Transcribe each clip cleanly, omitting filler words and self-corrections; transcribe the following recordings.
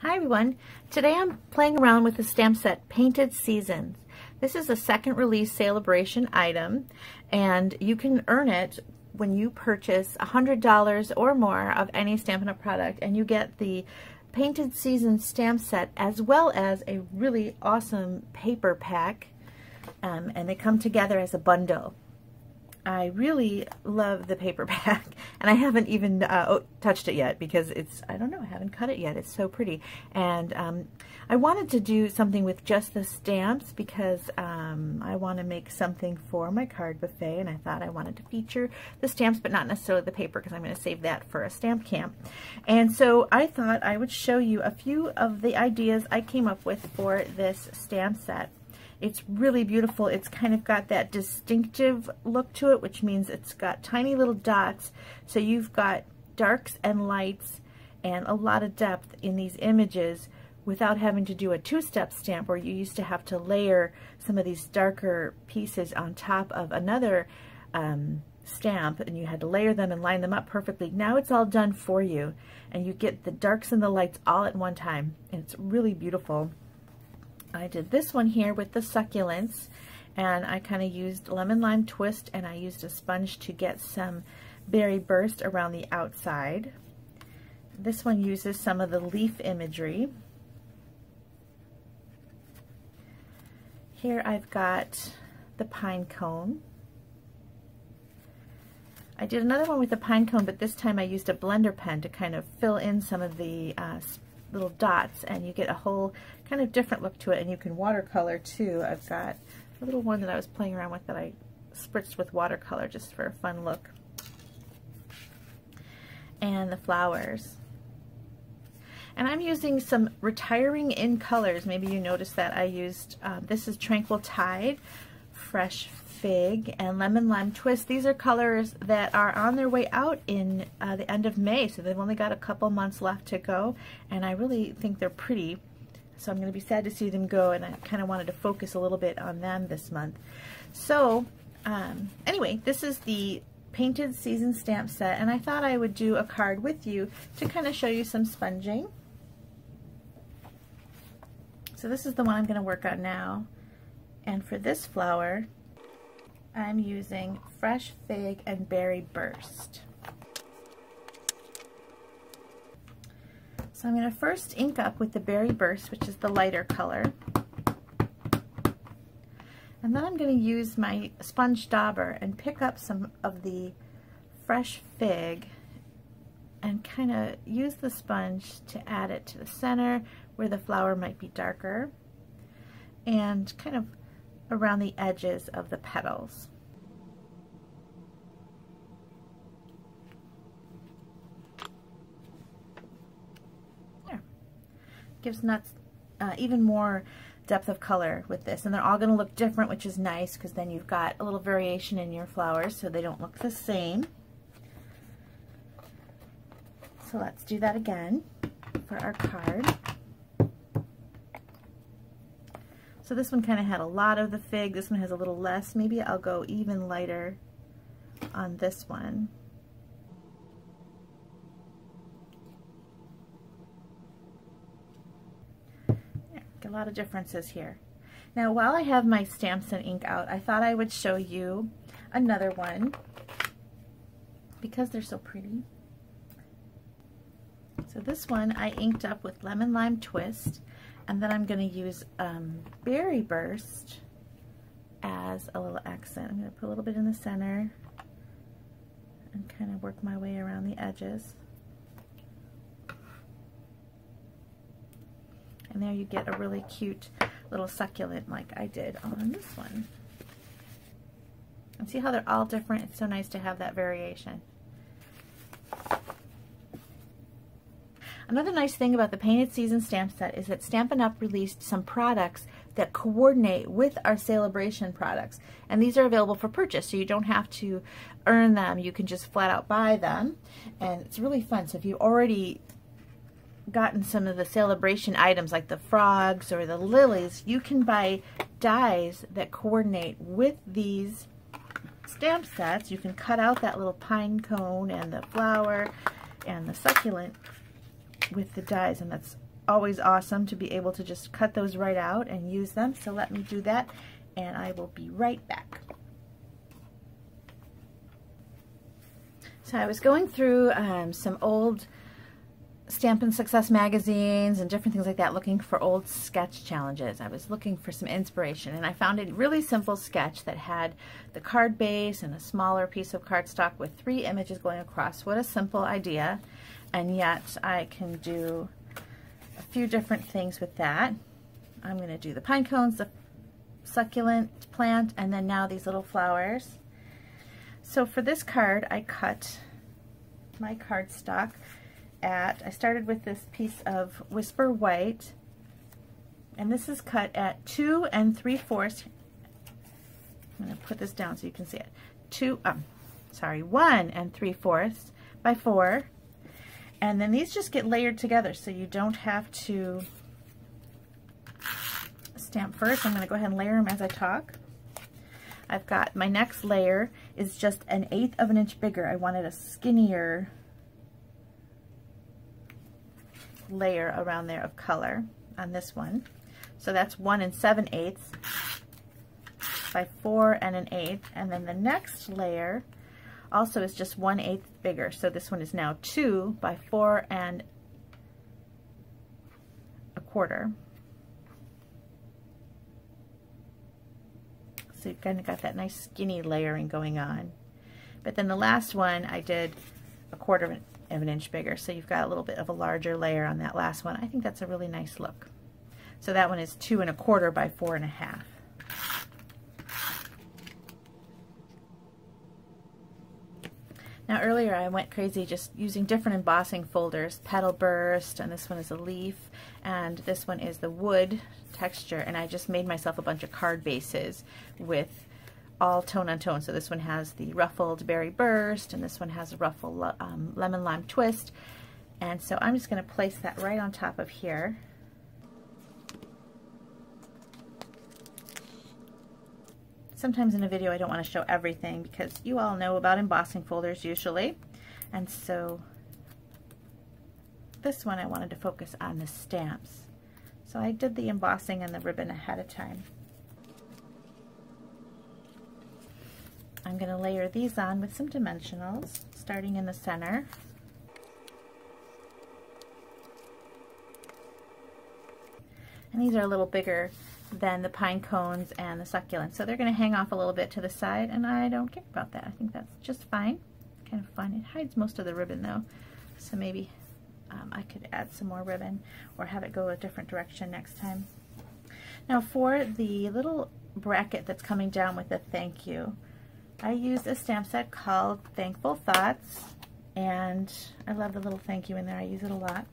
Hi everyone, today I'm playing around with the stamp set Painted Seasons. This is a second release celebration item and you can earn it when you purchase $100 or more of any Stampin' Up! Product, and you get the Painted Seasons stamp set as well as a really awesome paper pack, and they come together as a bundle. I really love the paper pack, and I haven't even touched it yet because it's, I don't know, I haven't cut it yet. It's so pretty. And I wanted to do something with just the stamps because I want to make something for my card buffet, and I thought I wanted to feature the stamps but not necessarily the paper because I'm going to save that for a stamp camp. And so I thought I would show you a few of the ideas I came up with for this stamp set. It's really beautiful. It's kind of got that distinctive look to it, which means it's got tiny little dots. So you've got darks and lights and a lot of depth in these images without having to do a two-step stamp where you used to have to layer some of these darker pieces on top of another stamp, and you had to layer them and line them up perfectly. Now it's all done for you, and you get the darks and the lights all at one time, and it's really beautiful. I did this one here with the succulents, and I kind of used lemon lime twist, and I used a sponge to get some berry burst around the outside. This one uses some of the leaf imagery. Here I've got the pine cone. I did another one with the pine cone, but this time I used a blender pen to kind of fill in some of the little dots, and you get a whole kind of different look to it, and you can watercolor too. I've got a little one that I was playing around with that I spritzed with watercolor just for a fun look. And the flowers. And I'm using some retiring in colors. Maybe you noticed that I used, this is Tranquil Tide, Fresh Fig, and Lemon Lime Twist. These are colors that are on their way out in the end of May, so they've only got a couple months left to go, and I really think they're pretty. So I'm going to be sad to see them go, and I kind of wanted to focus a little bit on them this month. So anyway, this is the Painted Season stamp set, and I thought I would do a card with you to kind of show you some sponging. So this is the one I'm going to work on now, and for this flower I'm using Fresh Fig and Berry Burst. So I'm going to first ink up with the Berry Burst, which is the lighter color. And then I'm going to use my sponge dauber and pick up some of the Fresh Fig and kind of use the sponge to add it to the center where the flower might be darker, and kind of around the edges of the petals. There. Gives nuts even more depth of color with this, and they're all going to look different, which is nice because then you've got a little variation in your flowers so they don't look the same. So let's do that again for our card. So this one kind of had a lot of the fig, this one has a little less. Maybe I'll go even lighter on this one. Yeah, get a lot of differences here. Now while I have my stamps and ink out, I thought I would show you another one because they're so pretty. So this one I inked up with Lemon Lime Twist, and then I'm going to use Berry Burst as a little accent. I'm going to put a little bit in the center and kind of work my way around the edges. And there you get a really cute little succulent like I did on this one. And see how they're all different? It's so nice to have that variation. Another nice thing about the Painted Season stamp set is that Stampin' Up! Released some products that coordinate with our celebration products. And these are available for purchase, so you don't have to earn them. You can just flat out buy them. And it's really fun. So if you've already gotten some of the celebration items like the frogs or the lilies, you can buy dies that coordinate with these stamp sets. You can cut out that little pine cone and the flower and the succulent with the dies, and that's always awesome to be able to just cut those right out and use them. So let me do that, and I will be right back. So I was going through some old Stampin' Success magazines and different things like that, looking for old sketch challenges. I was looking for some inspiration, and I found a really simple sketch that had the card base and a smaller piece of cardstock with 3 images going across. What a simple idea, and yet I can do a few different things with that. I'm going to do the pine cones, the succulent plant, and then now these little flowers. So for this card, I cut my cardstock I started with this piece of Whisper White, and this is cut at 2 3/4. I'm going to put this down so you can see it. 1 3/4 by 4, and then these just get layered together so you don't have to stamp first. I'm going to go ahead and layer them as I talk. I've got my next layer is just 1/8 of an inch bigger. I wanted a skinnier layer around there of color on this one. So that's 1 7/8 by 4 1/8, and then the next layer also is just 1/8 bigger. So this one is now 2 by 4 1/4. So you've kind of got that nice skinny layering going on. But then the last one I did 1/4 of an inch bigger, so you've got a little bit of a larger layer on that last one. I think that's a really nice look. So that one is 2 1/4 by 4 1/2. Now earlier I went crazy just using different embossing folders, Petal Burst, and this one is a leaf, and this one is the wood texture, and I just made myself a bunch of card bases with all tone on tone. So this one has the ruffled berry burst, and this one has a ruffled lemon lime twist. And so I'm just going to place that right on top of here. Sometimes in a video I don't want to show everything because you all know about embossing folders usually. And so this one I wanted to focus on the stamps. So I did the embossing and the ribbon ahead of time. I'm going to layer these on with some dimensionals, starting in the center. And these are a little bigger than the pine cones and the succulents, so they're going to hang off a little bit to the side, and I don't care about that. I think that's just fine. Kind of fun. It hides most of the ribbon though, so maybe I could add some more ribbon or have it go a different direction next time. Now for the little bracket that's coming down with the thank you, I used a stamp set called Thankful Thoughts, and I love the little thank you in there. I use it a lot.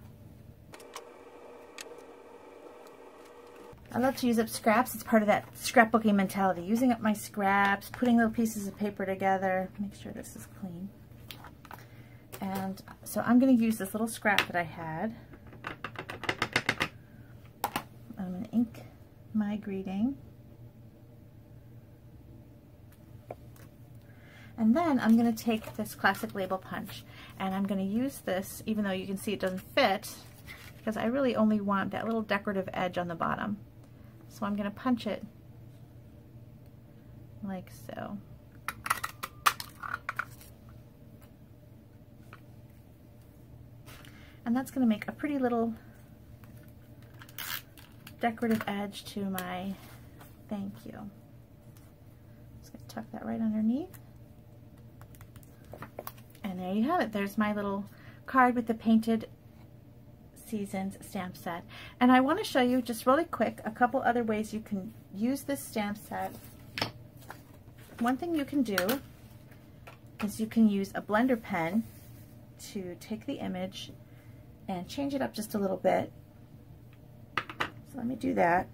I love to use up scraps. It's part of that scrapbooking mentality, using up my scraps, putting little pieces of paper together. Make sure this is clean. And so I'm going to use this little scrap that I had. I'm going to ink my greeting. And then I'm going to take this classic label punch, and I'm going to use this, even though you can see it doesn't fit, because I really only want that little decorative edge on the bottom. So I'm going to punch it like so. And that's going to make a pretty little decorative edge to my thank you. Just going to tuck that right underneath. And there you have it. There's my little card with the Painted Seasons stamp set. And I want to show you just really quick a couple other ways you can use this stamp set. One thing you can do is you can use a blender pen to take the image and change it up just a little bit. So let me do that.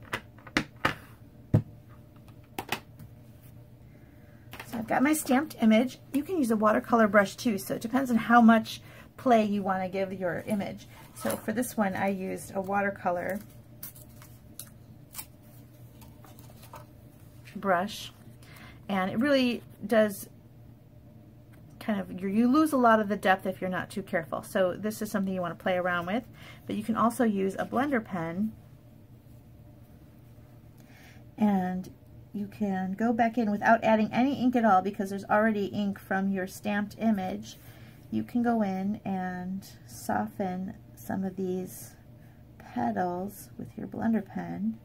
So I've got my stamped image. You can use a watercolor brush too, so it depends on how much play you want to give your image. So for this one I used a watercolor brush, and it really does kind of, you lose a lot of the depth if you're not too careful. So this is something you want to play around with. But you can also use a blender pen, and you can go back in without adding any ink at all because there's already ink from your stamped image. You can go in and soften some of these petals with your blender pen,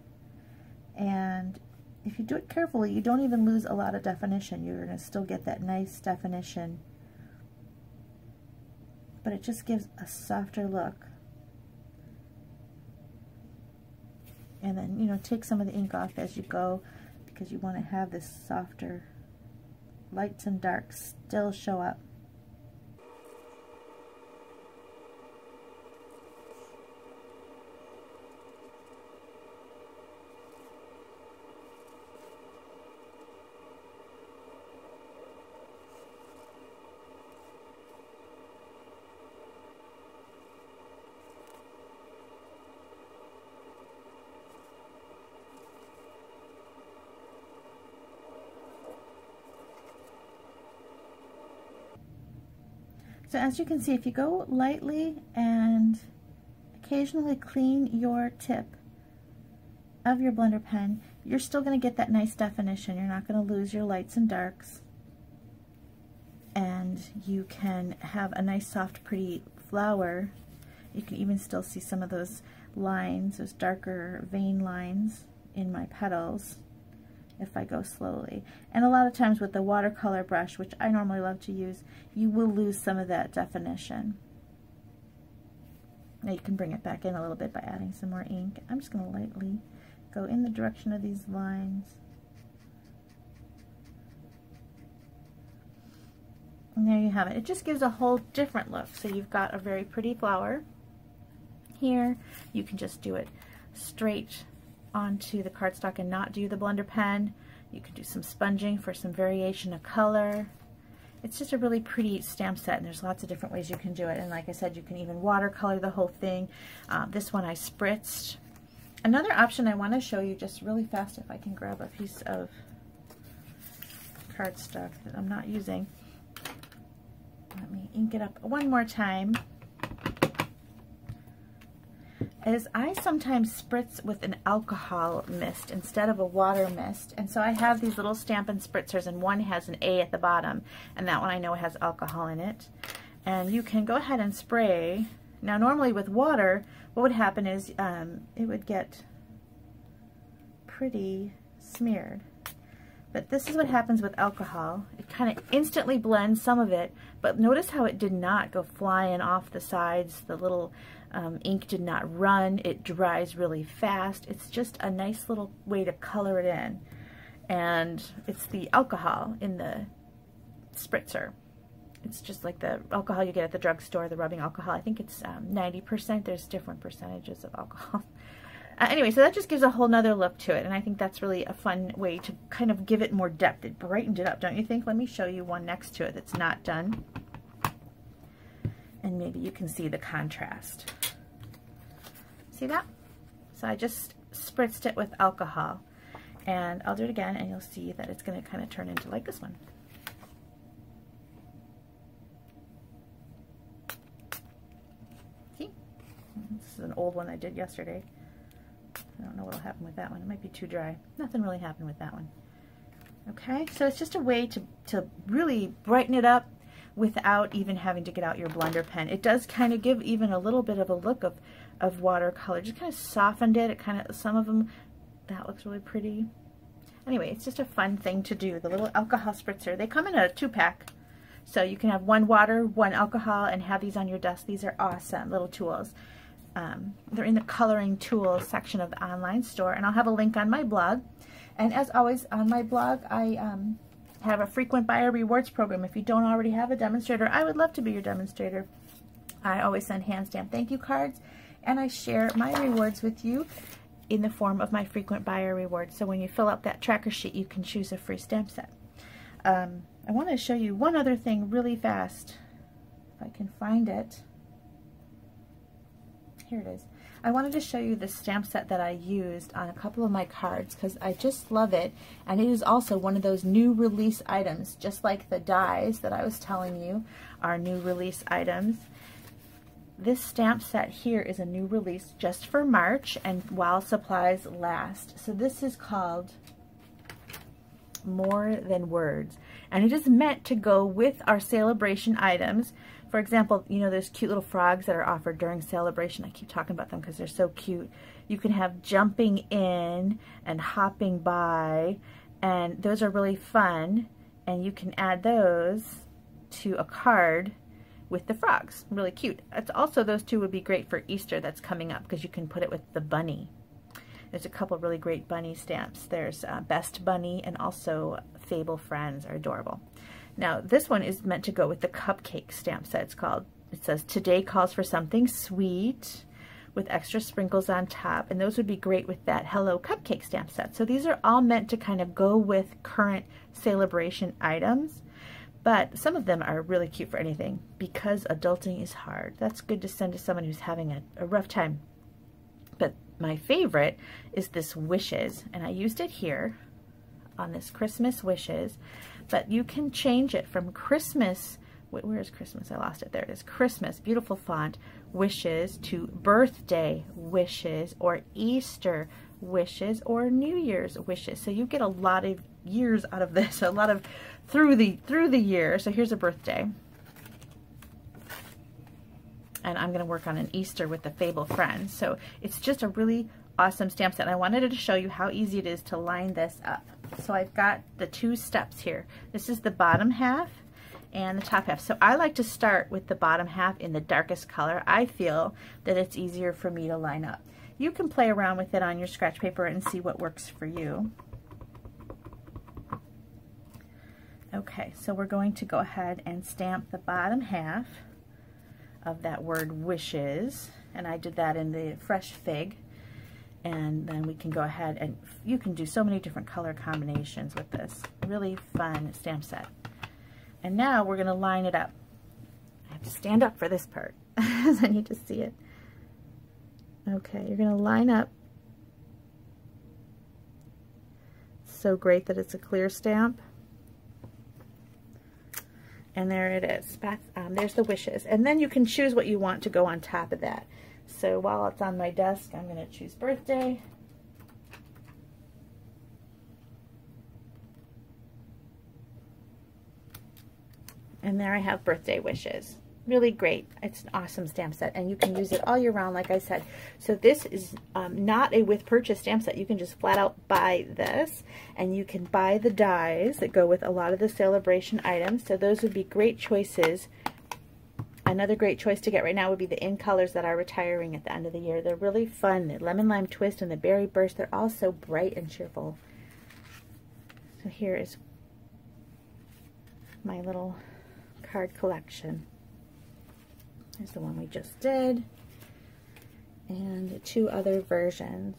and if you do it carefully, you don't even lose a lot of definition. You're going to still get that nice definition, but it just gives a softer look. And then, you know, take some of the ink off as you go, because you want to have this softer lights and darks still show up. So as you can see, if you go lightly and occasionally clean your tip of your blender pen, you're still going to get that nice definition. You're not going to lose your lights and darks. And you can have a nice, soft, pretty flower. You can even still see some of those lines, those darker vein lines in my petals if I go slowly. And a lot of times with the watercolor brush, which I normally love to use, you will lose some of that definition. Now you can bring it back in a little bit by adding some more ink. I'm just going to lightly go in the direction of these lines. And there you have it. It just gives a whole different look. So you've got a very pretty flower here. You can just do it straight onto the cardstock and not do the blender pen. You can do some sponging for some variation of color. It's just a really pretty stamp set, and there's lots of different ways you can do it. And like I said, you can even watercolor the whole thing. This one I spritzed. Another option I want to show you just really fast, if I can grab a piece of cardstock that I'm not using. Let me ink it up one more time. Is I sometimes spritz with an alcohol mist instead of a water mist. And so I have these little Stampin' Spritzers, and one has an A at the bottom, and that one I know has alcohol in it. And you can go ahead and spray. Now normally with water, what would happen is it would get pretty smeared. But this is what happens with alcohol. It kind of instantly blends some of it, but notice how it did not go flying off the sides. The little ink did not run. It dries really fast. It's just a nice little way to color it in. And it's the alcohol in the spritzer. It's just like the alcohol you get at the drugstore, the rubbing alcohol. I think it's 90%. There's different percentages of alcohol. Anyway, so that just gives a whole nother look to it, and I think that's really a fun way to kind of give it more depth. It brightened it up, don't you think? Let me show you one next to it that's not done. And maybe you can see the contrast. See that? So I just spritzed it with alcohol. And I'll do it again, and you'll see that it's going to kind of turn into like this one. See? This is an old one I did yesterday. I don't know what will happen with that one. It might be too dry. Nothing really happened with that one. Okay, so it's just a way to really brighten it up without even having to get out your blender pen. It does kind of give even a little bit of a look of watercolor. Just kind of softened it. It kind of, some of them, that looks really pretty. Anyway, it's just a fun thing to do. The little alcohol spritzer. They come in a 2-pack. So you can have one water, one alcohol, and have these on your desk. These are awesome little tools. They're in the coloring tools section of the online store, and I'll have a link on my blog. And as always, on my blog, I have a frequent buyer rewards program. If you don't already have a demonstrator, I would love to be your demonstrator. I always send hand stamped thank you cards, and I share my rewards with you in the form of my frequent buyer rewards. So when you fill out that tracker sheet, you can choose a free stamp set. I want to show you one other thing really fast, if I can find it. Here it is. I wanted to show you the stamp set that I used on a couple of my cards because I just love it, and it is also one of those new release items, just like the dies that I was telling you are new release items. This stamp set here is a new release just for March and while supplies last. So this is called More Than Words, and it is meant to go with our celebration items. For example, you know, there's cute little frogs that are offered during celebration. I keep talking about them because they're so cute. You can have jumping in and hopping by, and those are really fun, and you can add those to a card with the frogs. Really cute. It's also, those two would be great for Easter that's coming up because you can put it with the bunny. There's a couple really great bunny stamps. There's Best Bunny and also Fable Friends are adorable. Now this one is meant to go with the cupcake stamp set. It's called, it says today calls for something sweet with extra sprinkles on top, and those would be great with that Hello Cupcake stamp set. So these are all meant to kind of go with current celebration items, but some of them are really cute for anything because adulting is hard. That's good to send to someone who's having a rough time. But my favorite is this Wishes, and I used it here on this Christmas Wishes, but you can change it from Christmas, where is Christmas? I lost it. There it is. Christmas, beautiful font, Wishes, to Birthday Wishes, or Easter Wishes, or New Year's Wishes. So you get a lot of years out of this, a lot of through the year. So here's a birthday. And I'm going to work on an Easter with the Fable Friends. So it's just a really awesome stamp set. And I wanted to show you how easy it is to line this up. So I've got the two steps here. This is the bottom half and the top half. So I like to start with the bottom half in the darkest color. I feel that it's easier for me to line up. You can play around with it on your scratch paper and see what works for you. Okay, so we're going to go ahead and stamp the bottom half of that word Wishes, and I did that in the Fresh Fig. And then we can go ahead and you can do so many different color combinations with this. Really fun stamp set. And now we're going to line it up. I have to stand up for this part because I need to see it. Okay, you're going to line up. So great that it's a clear stamp. And there it is. There's the Wishes. And then you can choose what you want to go on top of that. So while it's on my desk, I'm going to choose Birthday. And there I have Birthday Wishes. Really great. It's an awesome stamp set, and you can use it all year round, like I said. So this is not a with purchase stamp set. You can just flat out buy this, and you can buy the dies that go with a lot of the celebration items. So those would be great choices. Another great choice to get right now would be the In Colors that are retiring at the end of the year. They're really fun. The Lemon Lime Twist and the Berry Burst, they're all so bright and cheerful. So here is my little card collection. Here's the one we just did, and two other versions.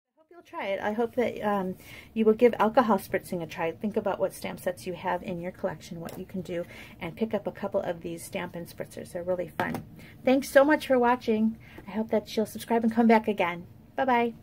I hope you'll try it. I hope that you will give alcohol spritzing a try. Think about what stamp sets you have in your collection, what you can do, and pick up a couple of these Stampin' Spritzers. They're really fun. Thanks so much for watching. I hope that you'll subscribe and come back again. Bye-bye.